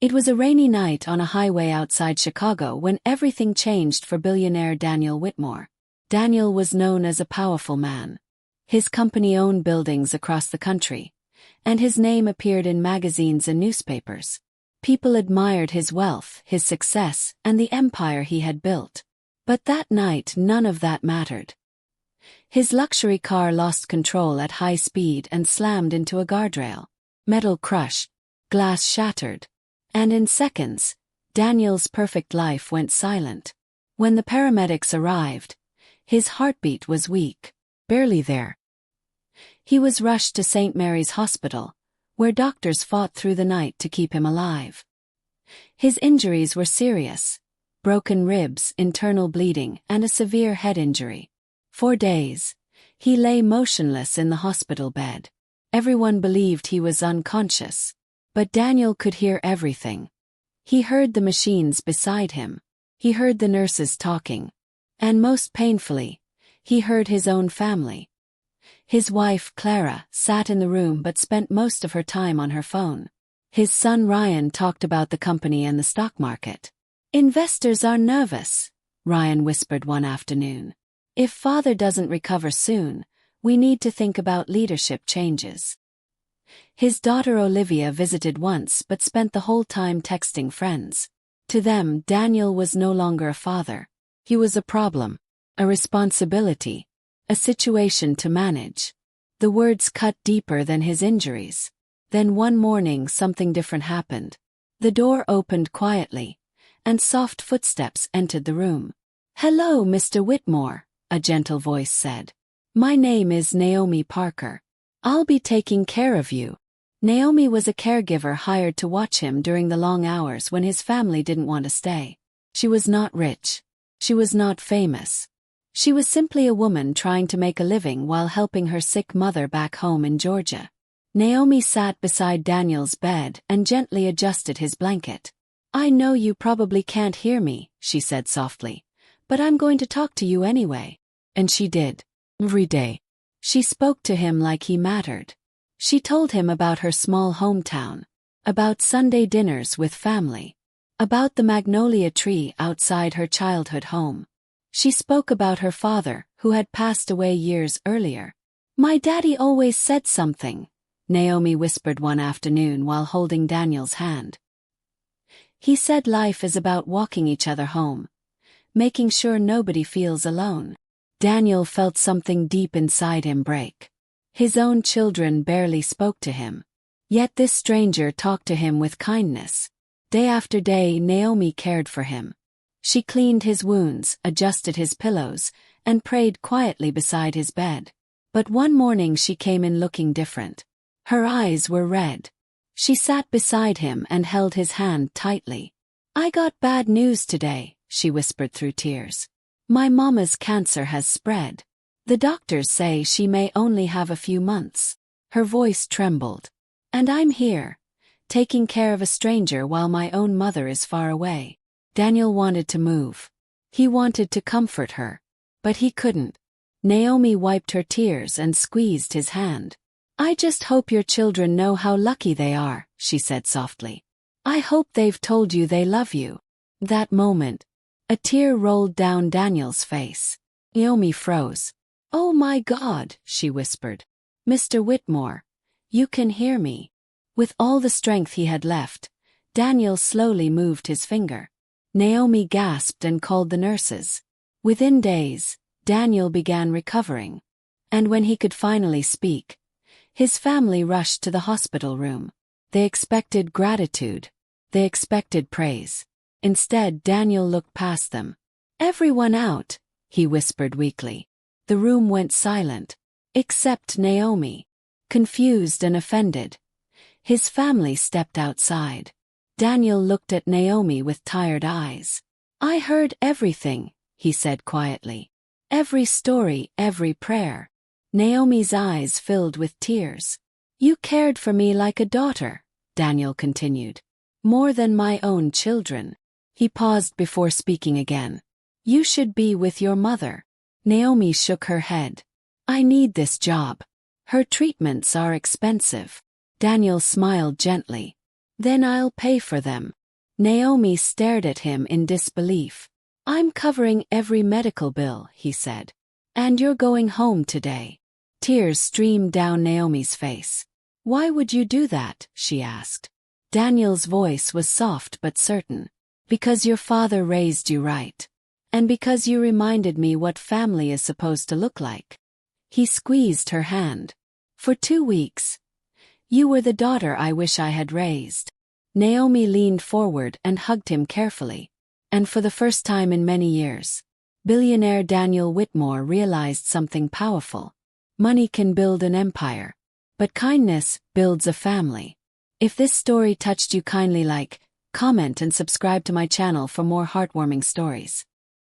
It was a rainy night on a highway outside Chicago when everything changed for billionaire Daniel Whitmore. Daniel was known as a powerful man. His company owned buildings across the country, and his name appeared in magazines and newspapers. People admired his wealth, his success, and the empire he had built. But that night none of that mattered. His luxury car lost control at high speed and slammed into a guardrail. Metal crushed, glass shattered, and in seconds, Daniel's perfect life went silent. When the paramedics arrived, his heartbeat was weak, barely there. He was rushed to St. Mary's Hospital, where doctors fought through the night to keep him alive. His injuries were serious: broken ribs, internal bleeding, and a severe head injury. For days, he lay motionless in the hospital bed. Everyone believed he was unconscious, but Daniel could hear everything. He heard the machines beside him. He heard the nurses talking. And most painfully, he heard his own family. His wife, Clara, sat in the room but spent most of her time on her phone. His son Ryan talked about the company and the stock market. "Investors are nervous," Ryan whispered one afternoon. "If father doesn't recover soon, we need to think about leadership changes." His daughter Olivia visited once but spent the whole time texting friends. To them, Daniel was no longer a father. He was a problem, a responsibility, a situation to manage. The words cut deeper than his injuries. Then one morning something different happened. The door opened quietly, and soft footsteps entered the room. "Hello, Mr. Whitmore," a gentle voice said. "My name is Naomi Parker. I'll be taking care of you." Naomi was a caregiver hired to watch him during the long hours when his family didn't want to stay. She was not rich. She was not famous. She was simply a woman trying to make a living while helping her sick mother back home in Georgia. Naomi sat beside Daniel's bed and gently adjusted his blanket. "I know you probably can't hear me," she said softly, "but I'm going to talk to you anyway." And she did. Every day. She spoke to him like he mattered. She told him about her small hometown, about Sunday dinners with family, about the magnolia tree outside her childhood home. She spoke about her father, who had passed away years earlier. "My daddy always said something," Naomi whispered one afternoon while holding Daniel's hand. "He said life is about walking each other home, making sure nobody feels alone." Daniel felt something deep inside him break. His own children barely spoke to him. Yet this stranger talked to him with kindness. Day after day, Naomi cared for him. She cleaned his wounds, adjusted his pillows, and prayed quietly beside his bed. But one morning she came in looking different. Her eyes were red. She sat beside him and held his hand tightly. "I got bad news today," she whispered through tears. "My mama's cancer has spread. The doctors say she may only have a few months." Her voice trembled. "And I'm here, taking care of a stranger while my own mother is far away." Daniel wanted to move. He wanted to comfort her. But he couldn't. Naomi wiped her tears and squeezed his hand. "I just hope your children know how lucky they are," she said softly. "I hope they've told you they love you." That moment, a tear rolled down Daniel's face. Naomi froze. "Oh my God," she whispered. "Mr. Whitmore, you can hear me." With all the strength he had left, Daniel slowly moved his finger. Naomi gasped and called the nurses. Within days, Daniel began recovering. And when he could finally speak, his family rushed to the hospital room. They expected gratitude. They expected praise. Instead, Daniel looked past them. "Everyone out," he whispered weakly. The room went silent, except Naomi. Confused and offended, his family stepped outside. Daniel looked at Naomi with tired eyes. "I heard everything," he said quietly. "Every story, every prayer." Naomi's eyes filled with tears. "You cared for me like a daughter," Daniel continued. "More than my own children." He paused before speaking again. "You should be with your mother." Naomi shook her head. "I need this job. Her treatments are expensive." Daniel smiled gently. Then I'll pay for them. Naomi stared at him in disbelief. I'm covering every medical bill, he said. And you're going home today. Tears streamed down Naomi's face. Why would you do that? She asked. Daniel's voice was soft but certain. Because your father raised you right. And because you reminded me what family is supposed to look like. He squeezed her hand. For 2 weeks. You were the daughter I wish I had raised. Naomi leaned forward and hugged him carefully. And for the first time in many years, billionaire Daniel Whitmore realized something powerful. Money can build an empire. But kindness builds a family. If this story touched you, kindly like, comment and subscribe to my channel for more heartwarming stories.